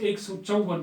154।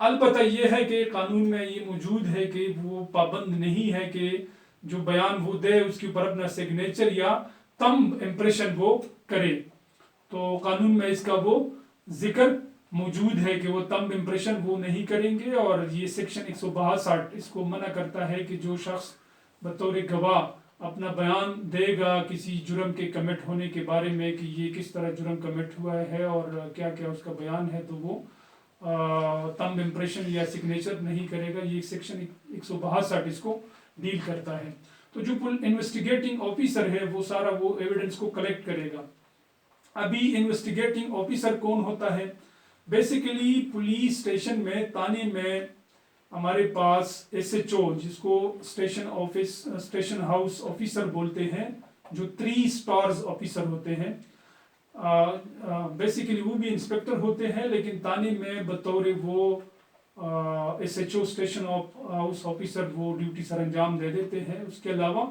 البتہ یہ ہے کہ قانون میں یہ موجود ہے کہ وہ پابند نہیں ہے کہ جو بیان وہ دے اس کے اوپر اپنا سگنیچر یا تمب امپریشن وہ کرے. تو قانون میں اس کا وہ ذکر موجود ہے کہ وہ تمب امپریشن وہ نہیں کریں گے. اور یہ سیکشن 162 اس کو منع کرتا ہے کہ جو شخص بطور گواہ اپنا بیان دے گا کسی جرم کے کمٹ ہونے کے بارے میں کہ یہ کس طرح جرم کمٹ ہوا ہے اور کیا کیا اس کا بیان ہے، تو وہ تمب امپریشن یا سگنیچر نہیں کرے گا. یہ سیکشن 162 اس کو ڈیل کرتا ہے. تو جو انویسٹیگیٹنگ آفیسر ہے وہ سارا وہ ایویڈنس کو کلیکٹ کرے گا. ابھی انویسٹیگیٹنگ آفیسر کون ہوتا ہے؟ بیسیکلی پولیس اسٹیشن میں تانے میں ہمارے پاس ایس ایچ او جس کو اسٹیشن ہاؤس آفیسر بولتے ہیں، جو 3 اسٹارز آفیسر ہوتے ہیں. بیسیکلی وہ بھی انسپیکٹر ہوتے ہیں لیکن تانے میں بطور وہ S H O station house officer وہ ڈیوٹی سر انجام دے دیتے ہیں. اس کے علاوہ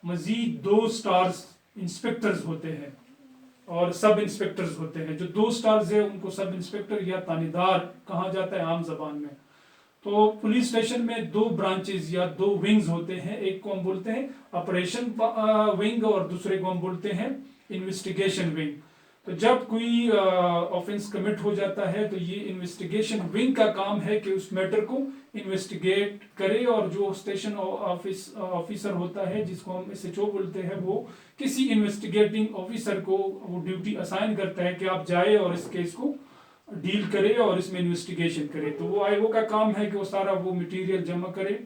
مزید 2 اسٹارز انسپیکٹرز ہوتے ہیں اور سب انسپیکٹرز ہوتے ہیں. جو 2 اسٹارز ہیں ان کو سب انسپیکٹر یا تانیدار کہا جاتا ہے عام زبان میں. تو پولیس اسٹیشن میں 2 برانچز یا 2 ونگز ہوتے ہیں. ایک کو ہم بولتے ہیں آپریشن ونگ اور دوسرے کو ہم بولتے ہیں انویسٹیگیشن ونگ. تو جب کوئی آفینس کمٹ ہو جاتا ہے تو یہ انویسٹیگیشن ونگ کا کام ہے کہ اس میٹر کو انویسٹیگیٹ کرے، اور جو اسٹیشن آفیسر ہوتا ہے جس کو ہم ایس ایچ او بولتے ہیں وہ کسی انویسٹیگیٹنگ آفیسر کو وہ ڈیوٹی اسائن کرتا ہے کہ آپ جائے اور اس کیس کو ڈیل کرے اور اس میں انویسٹیگیشن کرے. تو وہ آئی او کا کام ہے کہ وہ سارا وہ مٹیریل جمع کرے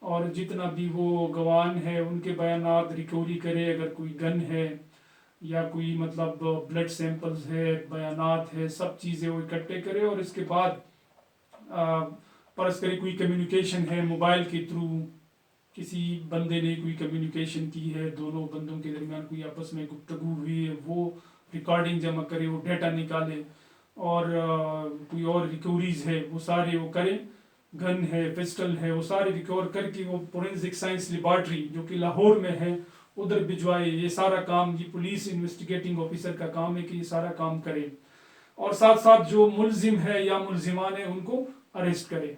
اور جتنا بھی وہ گواہان ہے ان کے بیانات ریکوری کرے. اگر کوئی گن ہے یا کوئی مطلب بلڈ سیمپلز ہے، بیانات ہے، سب چیزیں وہ اکٹھے کرے. اور اس کے بعد فرض کرے کوئی کمیونیکیشن ہے موبائل کے تھرو، کسی بندے نے کوئی کمیونیکیشن کی ہے، دونوں بندوں کے درمیان کوئی آپس میں گفتگو ہوئی ہے، وہ ریکارڈنگ جمع کرے، وہ ڈیٹا نکالے. اور کوئی اور ریکوریز ہے وہ سارے وہ کریں. گن ہے، پسٹل ہے، وہ سارے ریکور کر کے وہ فورینسک سائنس لیبارٹری جو کہ لاہور میں ہے ادھر بھجوائے. یہ سارا کام یہ پولیس انویسٹیگیٹنگ آفیسر کا کام ہے کہ یہ سارا کام کرے. اور ساتھ ساتھ جو ملزم ہے یا ملزمان ہے ان کو اریسٹ کرے.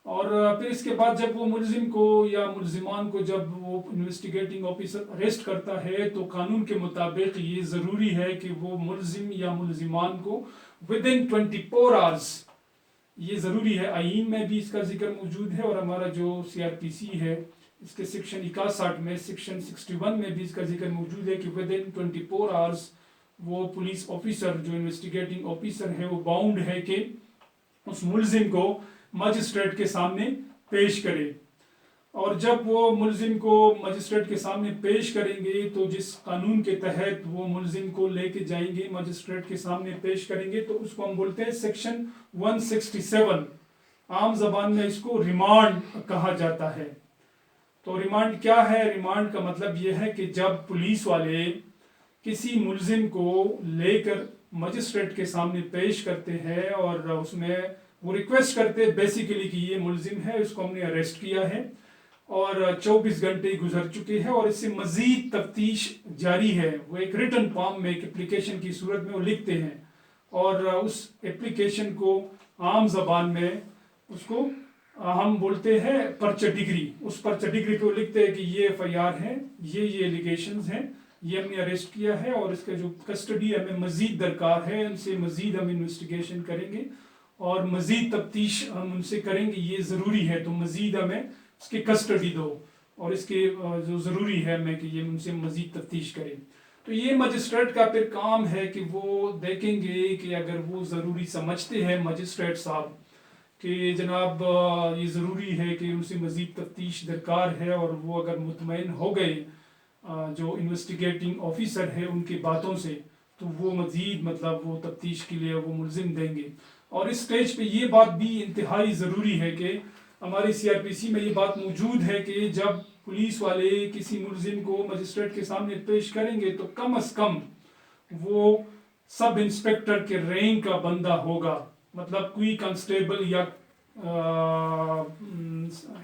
اور پھر اس کے بعد جب وہ ملزم کو یا ملزمان کو جب وہ انویسٹیگیٹنگ آفیسر اریسٹ کرتا ہے تو قانون کے مطابق یہ ضروری ہے کہ وہ ملزم یا ملزمان کو within 24 hours، یہ ضروری ہے. آئین میں بھی اس کا ذکر موجود ہے اور ہمارا جو سی آر پی سی ہے اس کے سیکشن 61 میں سیکشن 61 میں بھی اس کا ذکر موجود ہے کہ within 24 hours وہ پولیس آفیسر جو انویسٹیگیٹنگ آفیسر ہے وہ باؤنڈ ہے کہ اس ملزم کو مجسٹریٹ کے سامنے پیش کرے. اور جب وہ ملزم کو مجسٹریٹ کے سامنے پیش کریں گے تو جس قانون کے تحت وہ ملزم کو لے کے جائیں گے مجسٹریٹ کے سامنے پیش کریں گے تو اس کو ہم بولتے ہیں سیکشن 167. عام زبان میں اس کو ریمانڈ کہا جاتا ہے. تو ریمانڈ کیا ہے؟ ریمانڈ کا مطلب یہ ہے کہ جب پولیس والے کسی ملزم کو لے کر مجسٹریٹ کے سامنے پیش کرتے ہیں اور اس میں وہ ریکویسٹ کرتے بیسیکلی کہ یہ ملزم ہے، اس کو ہم نے اریسٹ کیا ہے اور 24 گھنٹے گزر چکے ہیں اور اس سے مزید تفتیش جاری ہے. وہ ایک ریٹن فارم میں ایک اپلیکیشن کی صورت میں وہ لکھتے ہیں اور اس اپلیکیشن کو عام زبان میں اس کو ہم بولتے ہیں پرچہ ڈگری. اس پرچہ ڈگری پہ وہ لکھتے ہیں کہ یہ ایف آئی آر ہے، یہ ایلیگیشنز ہیں، یہ ہم نے اریسٹ کیا ہے اور اس کا جو کسٹڈی ہمیں مزید درکار ہے، ان سے مزید ہم انویسٹیگیشن کریں گے اور مزید تفتیش ہم ان سے کریں گے، یہ ضروری ہے، تو مزید ہمیں اس کی کسٹڈی دو اور اس کے جو ضروری ہے ہمیں کہ یہ ان سے مزید تفتیش کریں. تو یہ مجسٹریٹ کا پھر کام ہے کہ وہ دیکھیں گے کہ اگر وہ ضروری سمجھتے ہیں مجسٹریٹ صاحب کہ جناب یہ ضروری ہے کہ ان سے مزید تفتیش درکار ہے، اور وہ اگر مطمئن ہو گئے جو انویسٹیگیٹنگ آفیسر ہے ان کی باتوں سے، تو وہ مزید مطلب وہ تفتیش کے لیے وہ ملزم دیں گے. اور اس سٹیج پہ یہ بات بھی انتہائی ضروری ہے کہ ہماری سی آر پی سی میں یہ بات موجود ہے کہ جب پولیس والے کسی ملزم کو مجسٹریٹ کے سامنے پیش کریں گے تو کم از کم وہ سب انسپیکٹر کے رینک کا بندہ ہوگا. مطلب کوئی کانسٹیبل یا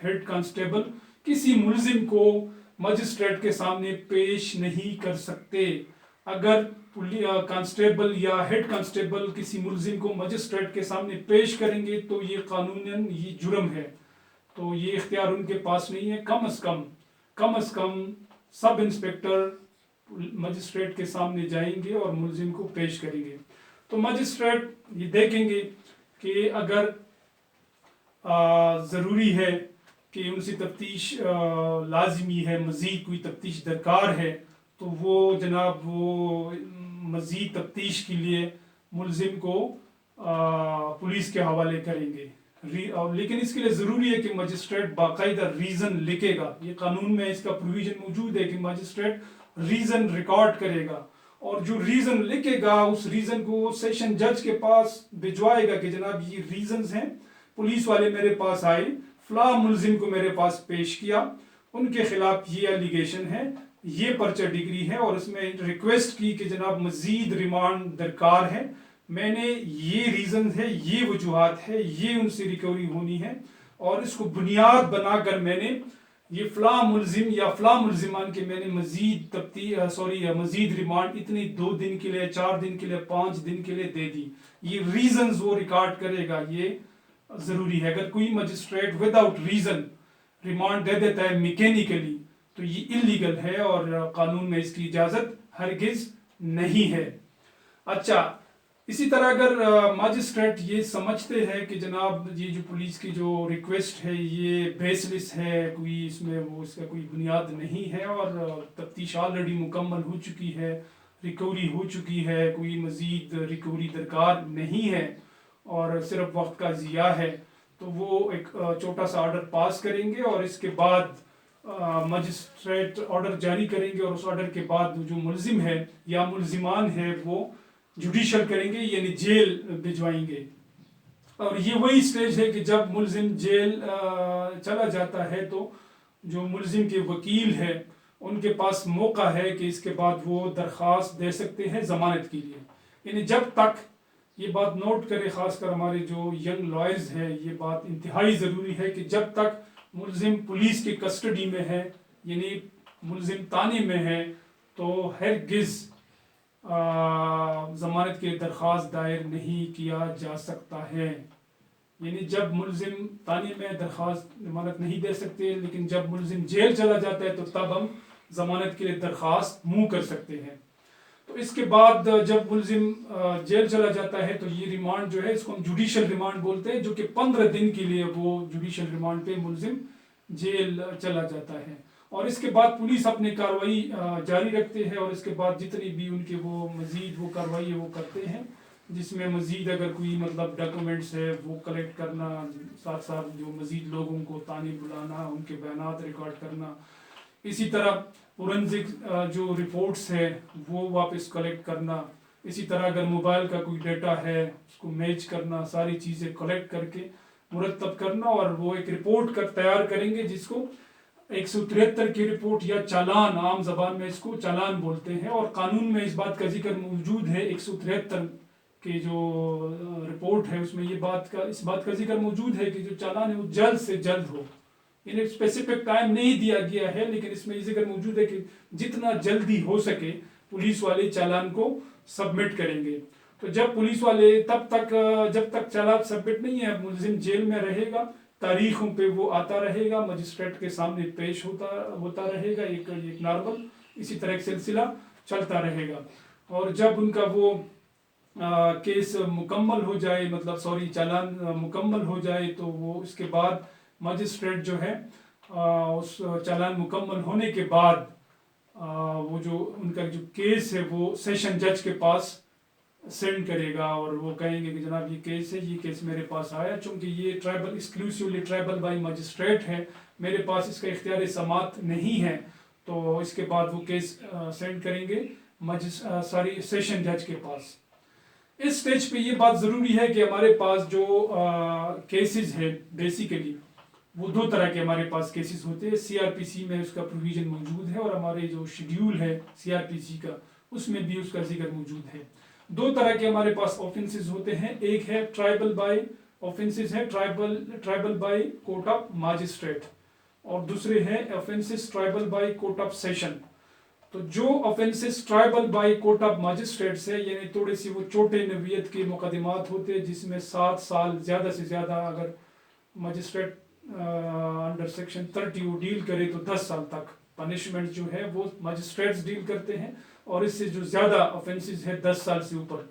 ہیڈ کانسٹیبل کسی ملزم کو مجسٹریٹ کے سامنے پیش نہیں کر سکتے اگر کانسٹیبل یا ہیڈ کانسٹیبل کسی ملزم کو مجسٹریٹ کے سامنے پیش کریں گے تو یہ قانوناً یہ جرم ہے، تو یہ اختیار ان کے پاس نہیں ہے۔ کم از کم سب انسپیکٹر مجسٹریٹ کے سامنے جائیں گے اور ملزم کو پیش کریں گے، تو مجسٹریٹ یہ دیکھیں گے کہ اگر ضروری ہے کہ ان سے تفتیش لازمی ہے، مزید کوئی تفتیش درکار ہے، تو وہ جناب وہ مزید تفتیش کے لیے ملزم کو پولیس کے حوالے کریں گے۔ لیکن اس کے لیے ضروری ہے کہ مجسٹریٹ باقاعدہ ریزن لکھے گا، یہ قانون میں اس کا پروویژن موجود ہے کہ مجسٹریٹ ریزن ریکارڈ کرے گا، اور جو ریزن لکھے گا اس ریزن کو سیشن جج کے پاس بھجوائے گا کہ جناب یہ ریزنز ہیں، پولیس والے میرے پاس آئے، فلاں ملزم کو میرے پاس پیش کیا، ان کے خلاف یہ ایلیگیشن ہے، یہ پرچہ ڈگری ہے، اور اس میں ریکویسٹ کی کہ جناب مزید ریمانڈ درکار ہے، میں نے یہ ریزنز ہے، یہ وجوہات ہے، یہ ان سے ریکوری ہونی ہے، اور اس کو بنیاد بنا کر میں نے یہ فلاں ملزم یا فلاں ملزمان کے میں نے مزید ریمانڈ اتنے 2 دن کے لیے، 4 دن کے لیے، 5 دن کے لیے دے دی، یہ ریزنز وہ ریکارڈ کرے گا، یہ ضروری ہے۔ اگر کوئی مجسٹریٹ وداؤٹ ریزن ریمانڈ دے دیتا ہے میکینیکلی تو یہ انلیگل ہے اور قانون میں اس کی اجازت ہرگز نہیں ہے۔ اچھا، اسی طرح اگر مجسٹریٹ یہ سمجھتے ہیں کہ جناب یہ جو پولیس کی جو ریکویسٹ ہے یہ بیس لیس ہے، کوئی اس میں اس کا کوئی بنیاد نہیں ہے، اور تفتیش آلریڈی مکمل ہو چکی ہے، ریکوری ہو چکی ہے، کوئی مزید ریکوری درکار نہیں ہے اور صرف وقت کا ضیاع ہے، تو وہ ایک چھوٹا سا آرڈر پاس کریں گے، اور اس کے بعد مجسٹریٹ آرڈر جاری کریں گے، اور اس آرڈر کے بعد جو ملزم ہے یا ملزمان ہے وہ جوڈیشل کریں گے، یعنی جیل بھجوائیں گے۔ اور یہ وہی سٹیج ہے کہ جب ملزم جیل چلا جاتا ہے تو جو ملزم کے وکیل ہے ان کے پاس موقع ہے کہ اس کے بعد وہ درخواست دے سکتے ہیں ضمانت کے لیے، یعنی جب تک، یہ بات نوٹ کرے خاص کر ہمارے جو ینگ لائرز ہے، یہ بات انتہائی ضروری ہے کہ جب تک ملزم پولیس کی کسٹڈی میں ہے، یعنی ملزم تانے میں ہے، تو ہرگز ضمانت کی درخواست دائر نہیں کیا جا سکتا ہے، یعنی جب ملزم تانے میں درخواست ضمانت نہیں دے سکتے، لیکن جب ملزم جیل چلا جاتا ہے تو تب ہم ضمانت کے لیے درخواست منہ کر سکتے ہیں۔ تو اس کے بعد جب ملزم جیل چلا جاتا ہے تو یہ ریمانڈ جو ہے اس کو ہم جوڈیشل ریمانڈ بولتے ہیں، جو کہ 15 دن کے لیے وہ جوڈیشل ریمانڈ پہ ملزم جیل چلا جاتا ہے، اور اس کے بعد پولیس اپنی کارروائی جاری رکھتے ہیں، اور اس کے بعد جتنی بھی ان کے وہ مزید وہ کارروائی وہ کرتے ہیں، جس میں مزید اگر کوئی مطلب ڈاکومنٹس ہے وہ کلیکٹ کرنا، ساتھ ساتھ جو مزید لوگوں کو تانے بلانا، ان کے بیانات ریکارڈ کرنا، اسی طرح فورنزک جو رپورٹس ہے وہ واپس کلیکٹ کرنا، اسی طرح اگر موبائل کا کوئی ڈیٹا ہے اس کو میچ کرنا، ساری چیزیں کلیکٹ کر کے مرتب کرنا، اور وہ ایک رپورٹ تیار کریں گے جس کو 173 کی رپورٹ یا چالان، عام زبان میں اس کو چالان بولتے ہیں، اور قانون میں اس بات کا ذکر موجود ہے 173 کے جو رپورٹ ہے اس میں اس بات کا ذکر موجود ہے کہ جو چالان ہے وہ جلد سے جلد ہو، یعنی اسپیسیفک ٹائم نہیں دیا گیا ہے، لیکن اس میں یہ ذکر موجود ہے کہ جتنا جلدی ہو سکے پولیس والے چالان کو سبمٹ کریں گے۔ تو جب پولیس والے جب تک چالان سبمٹ نہیں ہے ملزم جیل میں رہے گا، تاریخوں پہ وہ آتا رہے گا، مجسٹریٹ کے سامنے پیش ہوتا رہے گا، ایک نارمل اسی طرح ایک سلسلہ چلتا رہے گا، اور جب ان کا وہ کیس مکمل ہو جائے، چالان مکمل ہو جائے، تو وہ اس کے بعد مجسٹریٹ جو ہے اس چالان مکمل ہونے کے بعد وہ جو ان کا جو کیس ہے وہ سیشن جج کے پاس سینڈ کرے گا، اور وہ کہیں گے کہ جناب یہ کیس ہے، یہ کیس میرے پاس آیا، چونکہ یہ ایکسکلوسیولی ٹرائبل بائی مجسٹریٹ ہے، میرے پاس اس کا اختیار سماعت نہیں ہے، تو اس کے بعد وہ کیس سینڈ کریں گے سیشن جج کے پاس۔ اس سٹیج پہ یہ بات ضروری ہے کہ ہمارے پاس جو کیسز ہے بیسیکلی وہ 2 طرح کے ہمارے پاس کیسز ہوتے ہیں، سی آر پی سی میں اس کا پروویژن موجود ہے، اور ہمارے جو شیڈیول ہے سی آر پی سی کا اس میں بھی اس کا ذکر موجود ہے۔ 2 طرح کے ہمارے پاس آفینسز ہوتے ہیں، ایک ہے ٹرائبل بائی آفینسز ہے triable by court of magistrate, اور دوسرے ہیں offences triable by court of session. تو جو offences triable by court of magistrates ہے، یعنی تھوڑے سی وہ چھوٹے نوعیت کے مقدمات ہوتے ہیں جس میں 7 سال زیادہ سے زیادہ اگر ماجسٹریٹ انڈر سیکشن 30 وہ ڈیل کرے تو 10 سال تک پنشمنٹ جو ہے وہ ماجسٹریٹس ڈیل کرتے ہیں، اور اس سے جو زیادہ offences ہے 10 سال سے اوپر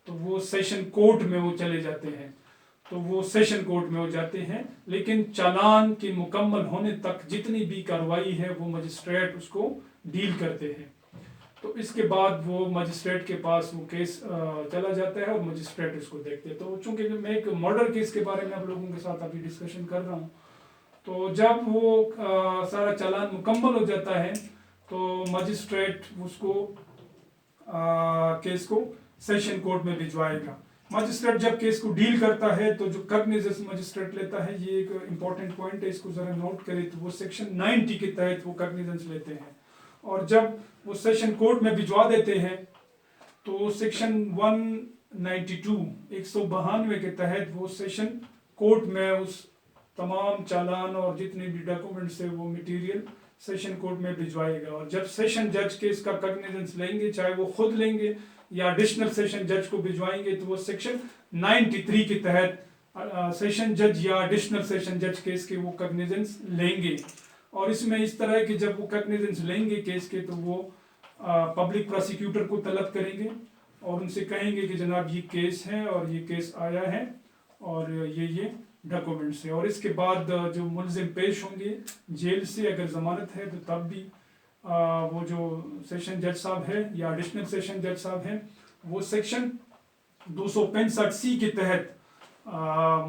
تو وہ سیشن کورٹ میں وہ چلے جاتے ہیں، تو وہ سیشن کورٹ میں ہو جاتے ہیں، لیکن چالان کے مکمل ہونے تک جتنی بھی کارروائی ہے وہ مجسٹریٹ اس کو ڈیل کرتے ہیں۔ تو اس کے بعد وہ مجسٹریٹ کے پاس وہ کیس چلا جاتا ہے اور مجسٹریٹ اس کو دیکھتے ہیں۔ تو چونکہ میں ایک مرڈر کیس کے بارے میں آپ لوگوں کے ساتھ ابھی ڈسکشن کر رہا ہوں، تو جب وہ سارا چالان مکمل ہو جاتا ہے تو مجسٹریٹ اس کو کیس کو سیشن کورٹ میں بھجوائے گا۔ مجسٹریٹ جب کیس کو ڈیل کرتا ہے تو جو کگنیزنس مجسٹریٹ لیتا ہے، یہ ایک امپورٹنٹ پوائنٹ ہے، اس کو ذرا نوٹ کرے، تو وہ سیکشن 90 کے تحت وہ کگنیزنس لیتے ہیں، اور جب وہ سیشن کورٹ میں بھجوا دیتے ہیں تو سیکشن 192 کے تحت وہ سیشن کورٹ میں اس تمام چالان اور جتنے بھی ڈاکومنٹس ہیں وہ مٹیریل سیشن کورٹ میں بھجوائے گا، اور جب سیشن جج کیس کا کگنیزنس لیں گے، چاہے وہ خود لیں گے یا ایڈیشنل سیشن جج کو بھجوائیں گے، تو وہ سیکشن 93 کے تحت سیشن جج یا ایڈیشنل سیشن جج کیس کے وہ کگنیزنس لیں گے۔ اور اس میں اس طرح ہے کہ جب وہ کگنیزنس لیں گے کیس کے تو وہ پبلک پروسیکیوٹر کو طلب کریں گے اور ان سے کہیں گے کہ جناب یہ کیس ہے اور یہ کیس آیا ہے اور یہ ڈاکومنٹس ہے، اور اس کے بعد جو ملزم پیش ہوں گے جیل سے، اگر ضمانت ہے تو تب بھی وہ جو سیشن جج صاحب ہے یا ایڈیشنل سیشن جج صاحب ہیں وہ سیکشن 265C کے تحت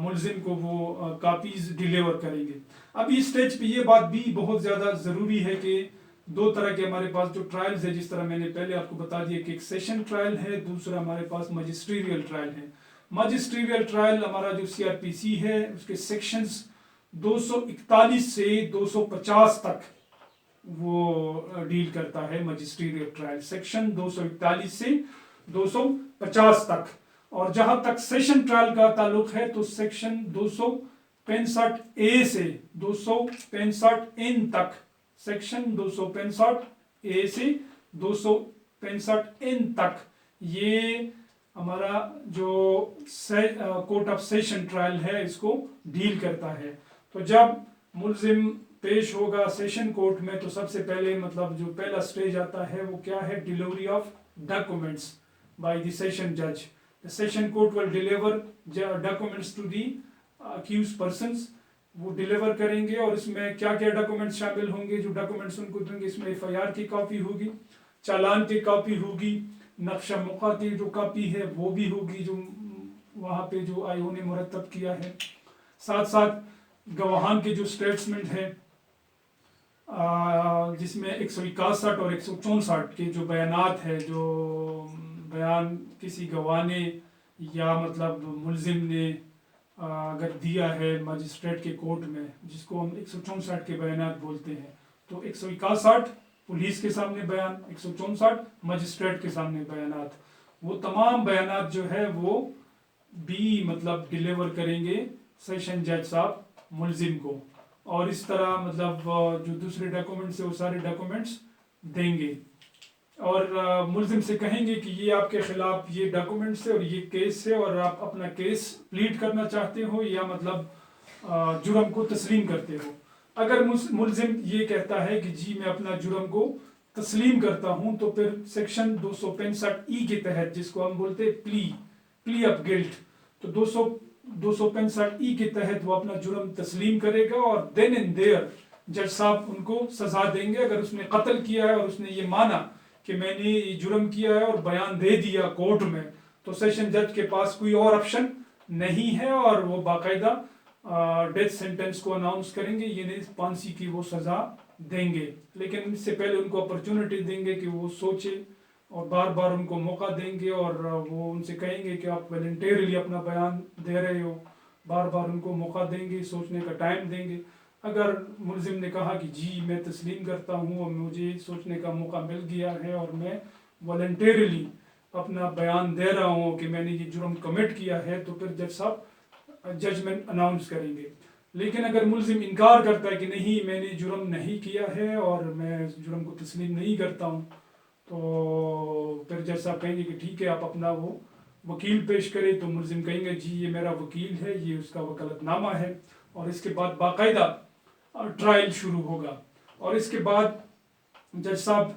ملزم کو وہ کاپیز ڈیلیور کریں گے۔ اب اس سٹیج پہ یہ بات بھی بہت زیادہ ضروری ہے کہ دو طرح کے ہمارے پاس جو ٹرائلز ہے، جس طرح میں نے پہلے آپ کو بتا دیا کہ ایک سیشن ٹرائل ہے، دوسرا ہمارے پاس مجسٹریل ٹرائل ہے۔ مجسٹریل ٹرائل ہمارا جو CRPC ہے اس کے سیکشنز 241 سے 250 تک وہ ڈیل کرتا ہے۔ مجسٹریل ٹرائل سیکشن 241 سے 250 تک، اور جہاں تک سیشن ٹرائل کا تعلق ہے تو سیکشن 265A سے 265N تک، سیکشن 265A سے 265N تک یہ ہمارا جو کورٹ آف سیشن ٹرائل ہے اس کو ڈیل کرتا ہے۔ تو جب ملزم پیش ہوگا سیشن کورٹ میں تو سب سے پہلے مطلب جو پہلا سٹیج آتا ہے وہ کیا ہے؟ Delivery of documents by the session جج۔ The session court will deliver documents to the accused persons، وہ ڈیلیور کریں گے، اور اس میں کیا کیا ڈاکومنٹس شامل ہوں گے؟ جو ڈاکومنٹس ان کو دیں گے اس میں FIR کی کاپی ہوگی، چالان کی کاپی ہوگی، نقشہ موقع کی جو کاپی ہے وہ بھی ہوگی جو وہاں پہ جو IO نے مرتب کیا ہے، ساتھ ساتھ گواہان کے جو سٹیٹمنٹ ہے جس میں 161 اور 164 کے جو بیانات ہے، جو بیان کسی گواہ نے یا مطلب ملزم نے اگر دیا ہے مجسٹریٹ کے کورٹ میں، جس کو ہم 164 کے بیانات بولتے ہیں، تو 161 پولیس کے سامنے بیان، 164 مجسٹریٹ کے سامنے بیانات، وہ تمام بیانات جو ہے وہ بھی مطلب ڈیلیور کریں گے سیشن جج صاحب ملزم کو، اور اس طرح مطلب جو دوسرے ڈاکومنٹس ہیں وہ سارے ڈاکومنٹس دیں گے، اور ملزم سے کہیں گے کہ یہ آپ کے خلاف یہ ڈاکومنٹس ہے اور یہ کیس ہے، اور آپ اپنا کیس پلیڈ کرنا چاہتے ہو یا مطلب جرم کو تسلیم کرتے ہو۔ اگر ملزم یہ کہتا ہے کہ جی میں اپنا جرم کو تسلیم کرتا ہوں تو پھر سیکشن 265E کے تحت، جس کو ہم بولتے ہیں پلی آف گلٹ، تو 265E کے تحت وہ اپنا جرم تسلیم کرے گا، اور دین اینڈ دیئر جج صاحب ان کو سزا دیں گے۔ اگر اس نے قتل کیا ہے اور اس نے یہ مانا کہ میں نے یہ جرم کیا ہے اور بیان دے دیا کورٹ میں، تو سیشن جج کے پاس کوئی اور آپشن نہیں ہے، اور وہ باقاعدہ ڈیتھ سینٹنس کو اناؤنس کریں گے، یعنی پھانسی کی وہ سزا دیں گے، لیکن اس سے پہلے ان کو اپرچونٹی دیں گے کہ وہ سوچے، اور بار بار ان کو موقع دیں گے، اور وہ ان سے کہیں گے کہ آپ والنٹیرلی اپنا بیان دے رہے ہو، بار بار ان کو موقع دیں گے، سوچنے کا ٹائم دیں گے۔ اگر ملزم نے کہا کہ جی میں تسلیم کرتا ہوں اور مجھے سوچنے کا موقع مل گیا ہے اور میں والنٹیرلی اپنا بیان دے رہا ہوں کہ میں نے یہ جرم کمٹ کیا ہے، تو پھر جج صاحب ججمنٹ اناؤنس کریں گے۔ لیکن اگر ملزم انکار کرتا ہے کہ نہیں میں نے جرم نہیں کیا ہے اور میں جرم کو تسلیم نہیں کرتا ہوں، تو پھر جج صاحب کہیں گے کہ ٹھیک ہے آپ اپنا وہ وکیل پیش کرے، تو ملزم کہیں گے جی یہ میرا وکیل ہے، یہ اس کا وکالت نامہ ہے، اور اس کے بعد باقاعدہ ٹرائل شروع ہوگا. اور اس کے بعد جج صاحب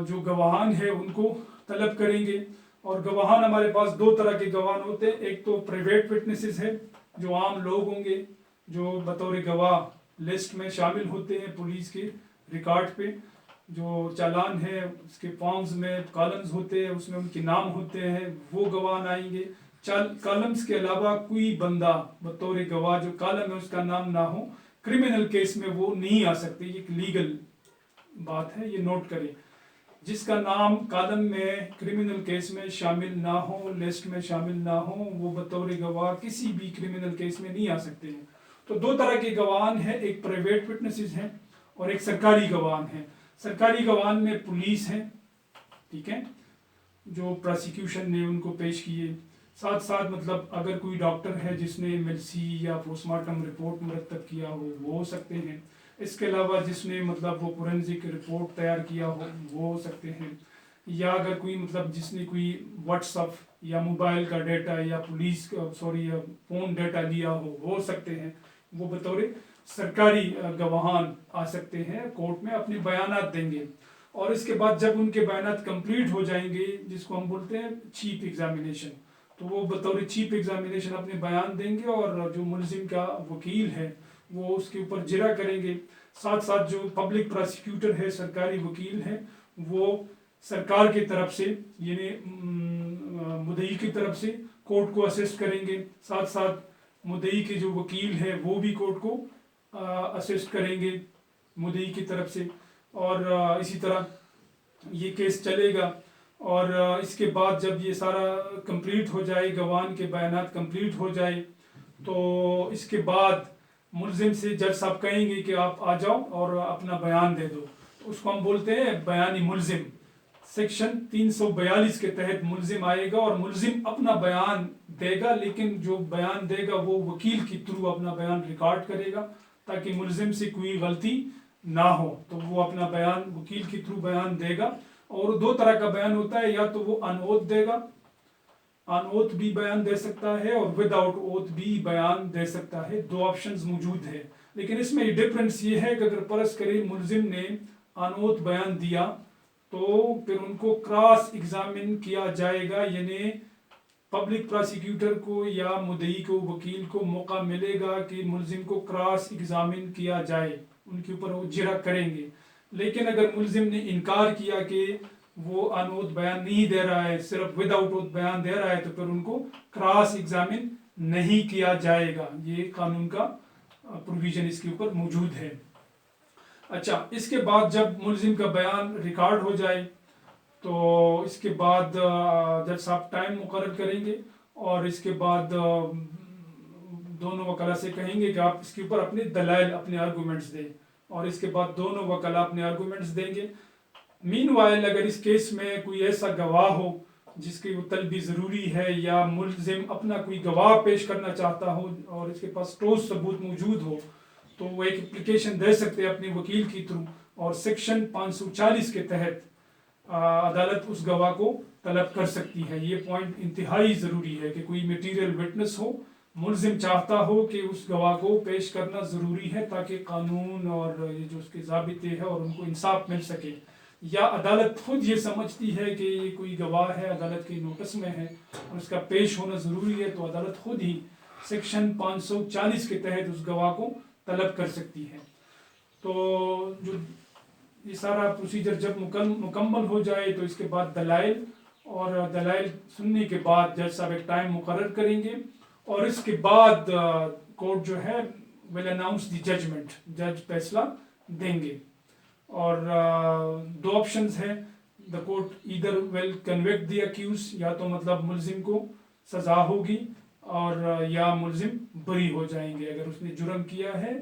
جو گواہان ہیں ان کو طلب کریں گے. اور گواہان ہمارے پاس دو طرح کے گواہان ہوتے ہیں، ایک تو پرائیویٹ وٹنسز ہیں جو عام لوگ ہوں گے جو بطور گواہ لسٹ میں شامل ہوتے ہیں پولیس کے ریکارڈ پہ، جو چالان ہے اس کے فارمز میں کالمز ہوتے ہیں اس میں ان کے نام ہوتے ہیں، وہ گواہ آئیں گے. کالمز کے علاوہ کوئی بندہ بطور گواہ جو کالم ہے اس کا نام نہ ہو کرمنل کیس میں وہ نہیں آ سکتے. یہ ایک لیگل بات ہے، یہ نوٹ کریں. جس کا نام کالم میں کرمنل کیس میں شامل نہ ہو، لسٹ میں شامل نہ ہو، وہ بطور گواہ کسی بھی کرمنل کیس میں نہیں آ سکتے ہیں. تو دو طرح کے گواہان ہیں، ایک پرائیویٹ وٹنسز ہیں اور ایک سرکاری گواہان ہیں. سرکاری گواہان میں پولیس ہیں، ٹھیک ہے، جو پراسیکیوشن نے ان کو پیش کیے. ساتھ ساتھ مطلب اگر کوئی ڈاکٹر ہے جس نے ملسی یا پوسٹ مارٹم رپورٹ مرتب کیا ہو وہ ہو سکتے ہیں. اس کے علاوہ جس نے مطلب وہ فورینزک رپورٹ تیار کیا ہو وہ ہو سکتے ہیں. یا اگر کوئی مطلب جس نے کوئی واٹس ایپ یا موبائل کا ڈیٹا یا پولیس فون ڈیٹا لیا ہو وہ ہو سکتے ہیں. وہ بطور سرکاری گواہان آ سکتے ہیں، کورٹ میں اپنے بیانات دیں گے. اور اس کے بعد جب ان کے بیانات کمپلیٹ ہو جائیں گے جس کو ہم بولتے ہیں چیف ایگزامینیشن، تو وہ بطور چیف ایگزامینیشن اپنے بیان دیں گے اور جو ملزم کا وکیل ہے وہ اس کے اوپر جرا کریں گے. ساتھ ساتھ جو پبلک پراسیکیوٹر ہے، سرکاری وکیل ہے، وہ سرکار کی طرف سے یعنی مدعی کی طرف سے کورٹ کو اسسٹ کریں گے. ساتھ ساتھ مدعی کے جو وکیل ہے وہ بھی کورٹ کو اسسٹ کریں گے مدعی کی طرف سے. اور اسی طرح یہ کیس چلے گا. اور اس کے بعد جب یہ سارا کمپلیٹ ہو جائے، گواہان کے بیانات کمپلیٹ ہو جائے، تو اس کے بعد ملزم سے جج صاحب کہیں گے کہ آپ آ جاؤ اور اپنا بیان دے دو. اس کو ہم بولتے ہیں بیانی ملزم. سیکشن 342 کے تحت ملزم آئے گا اور ملزم اپنا بیان دے گا، لیکن جو بیان دے گا وہ وکیل کے تھرو اپنا بیان ریکارڈ کرے گا تاکہ ملزم سے کوئی غلطی نہ ہو. تو وہ اپنا بیان وکیل کے تھرو بیان دے گا. اور دو طرح کا بیان ہوتا ہے، یا تو وہ ان اوتھ دے گا، ان اوتھ بھی بیان دے سکتا ہے اور ود آؤٹ اوتھ بھی بیان دے سکتا ہے. دو آپشنز موجود ہیں. لیکن اس میں ڈفرینس یہ ہے کہ اگر فرض کرے ملزم نے ان اوتھ بیان دیا تو پھر ان کو کراس ایگزامن کیا جائے گا، یعنی پبلک پراسیکیوٹر کو یا مدعی کو وکیل کو موقع ملے گا کہ ملزم کو کراس ایگزامن کیا جائے، ان کے اوپر وہ جرا کریں گے. لیکن اگر ملزم نے انکار کیا کہ وہ ان اوتھ بیان نہیں دے رہا ہے، صرف ود آؤٹ اوتھ بیان دے رہا ہے، تو پھر ان کو کراس ایگزامن نہیں کیا جائے گا. یہ قانون کا پروویژن اس کے اوپر موجود ہے. اچھا، اس کے بعد جب ملزم کا بیان ریکارڈ ہو جائے تو اس کے بعد جج صاحب ٹائم مقرر کریں گے اور اس کے بعد دونوں وکلا سے کہیں گے کہ آپ اس کے اوپر اپنے دلائل، اپنے آرگومنٹس دیں، اور اس کے بعد دونوں وکلا اپنے آرگومنٹس دیں گے. مین وائل اگر اس کیس میں کوئی ایسا گواہ ہو جس کی وہ طلبی ضروری ہے، یا ملزم اپنا کوئی گواہ پیش کرنا چاہتا ہو اور اس کے پاس ٹھوس ثبوت موجود ہو، تو وہ ایک اپلیکیشن دے سکتے ہیں اپنے وکیل کی تھرو، اور سیکشن 540 کے تحت عدالت اس گواہ کو طلب کر سکتی ہے. یہ پوائنٹ انتہائی ضروری ہے کہ کوئی میٹیریل وٹنس ہو، ملزم چاہتا ہو کہ اس گواہ کو پیش کرنا ضروری ہے تاکہ قانون اور یہ جو اس کے ضابطے ہیں اور ان کو انصاف مل سکے، یا عدالت خود یہ سمجھتی ہے کہ یہ کوئی گواہ ہے، عدالت کے نوٹس میں ہے اور اس کا پیش ہونا ضروری ہے، تو عدالت خود ہی سیکشن 540 کے تحت اس گواہ کو طلب کر سکتی ہے. تو جو یہ سارا پروسیجر جب مکمل ہو جائے تو اس کے بعد دلائل، اور دلائل سننے کے بعد جج صاحب ایک ٹائم مقرر کریں گے، اور اس کے بعد کورٹ جو ہے ول اناؤنس دی ججمنٹ، جج فیصلہ دیں گے. اور دو آپشنز ہیں، the court either will convict the accused, یا تو مطلب ملزم کو سزا ہوگی اور یا ملزم بری ہو جائیں گے. اگر اس نے جرم کیا ہے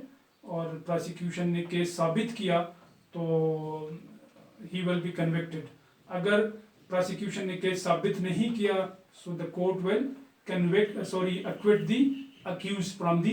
اور پراسیکیوشن نے کیس ثابت کیا تو ہی ول بی کنوکٹڈ. اگر پراسیکیوشن نے کیس ثابت نہیں کیا so the court will acquit the accused from the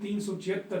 376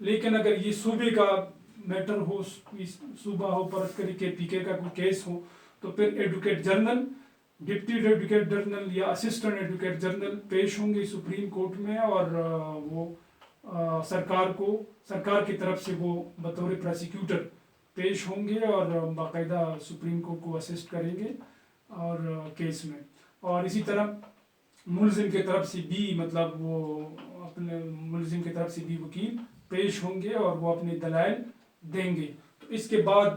لیکن اگر یہ صوبے کا میٹر ہو، صوبہ ہو پرت کے پی کے کا کوئی کیس ہو، تو پھر advocate general, deputy advocate general یا اسسٹنٹ ایڈوکیٹ جنرل پیش ہوں گے سپریم کورٹ میں، اور وہ سرکار کی طرف سے وہ بطور پروسیکیوٹر پیش ہوں گے اور باقاعدہ سپریم کورٹ کو اسسٹ کریں گے اور کیس میں. اور اسی طرح ملزم کی طرف سے بھی، مطلب وہ اپنے ملزم کی طرف سے بھی وکیل پیش ہوں گے اور وہ اپنے دلائل دیں گے. تو اس کے بعد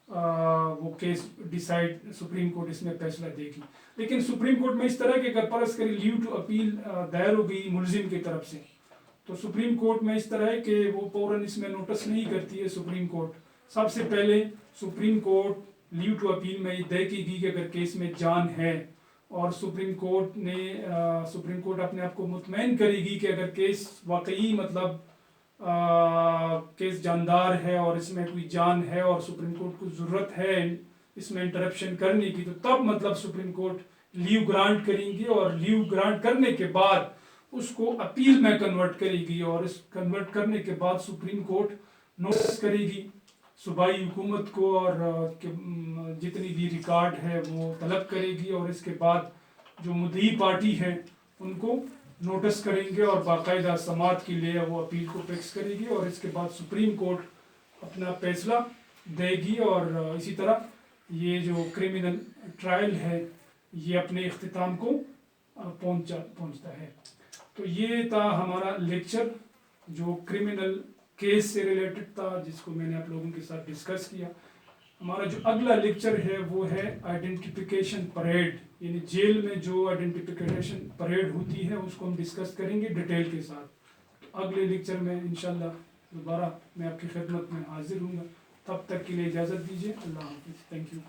وہ کیس ڈیسائیڈ سپریم کورٹ اس میں فیصلہ دے گی. لیکن سپریم کورٹ میں اس طرح کہ اگر فرض کریں لیو ٹو اپیل دائر ہو گئی ملزم کی طرف سے، تو سپریم کورٹ میں اس طرح ہے کہ وہ فوراً اس میں نوٹس نہیں کرتی ہے. سپریم کورٹ سب سے پہلے supreme court leave to appeal میں یہ دیکھے گی کہ اگر کیس میں جان ہے، اور سپریم کورٹ اپنے آپ کو مطمئن کرے گی کہ اگر کیس واقعی مطلب کیس جاندار ہے اور اس میں کوئی جان ہے اور سپریم کورٹ کو ضرورت ہے اس میں انٹرپشن کرنے کی، تو تب مطلب سپریم کورٹ لیو گرانٹ کریں گی، اور لیو گرانٹ کرنے کے بعد اس کو اپیل میں کنورٹ کرے گی، اور اس کنورٹ کرنے کے بعد سپریم کورٹ نوٹس کرے گی صوبائی حکومت کو، اور جتنی بھی ریکارڈ ہے وہ طلب کرے گی، اور اس کے بعد جو مدعی پارٹی ہے ان کو نوٹس کریں گے اور باقاعدہ سماعت کے لیے وہ اپیل کو فکس کرے گی، اور اس کے بعد سپریم کورٹ اپنا فیصلہ دے گی. اور اسی طرح یہ جو کرمنل ٹرائل ہے یہ اپنے اختتام کو پہنچتا ہے. تو یہ تھا ہمارا لیکچر جو کرمنل کیس سے ریلیٹڈ تھا، جس کو میں نے آپ لوگوں کے ساتھ ڈسکس کیا. ہمارا جو اگلا لیکچر ہے وہ ہے آئیڈینٹیفیکیشن پریڈ، یعنی جیل میں جو آئیڈینٹیفیکیشن پریڈ ہوتی ہے اس کو ہم ڈسکس کریں گے ڈیٹیل کے ساتھ. اگلے لیکچر میں انشاءاللہ دوبارہ میں آپ کی خدمت میں حاضر ہوں گا. تب تک کے لیے اجازت دیجیے. اللہ حافظ. Thank you.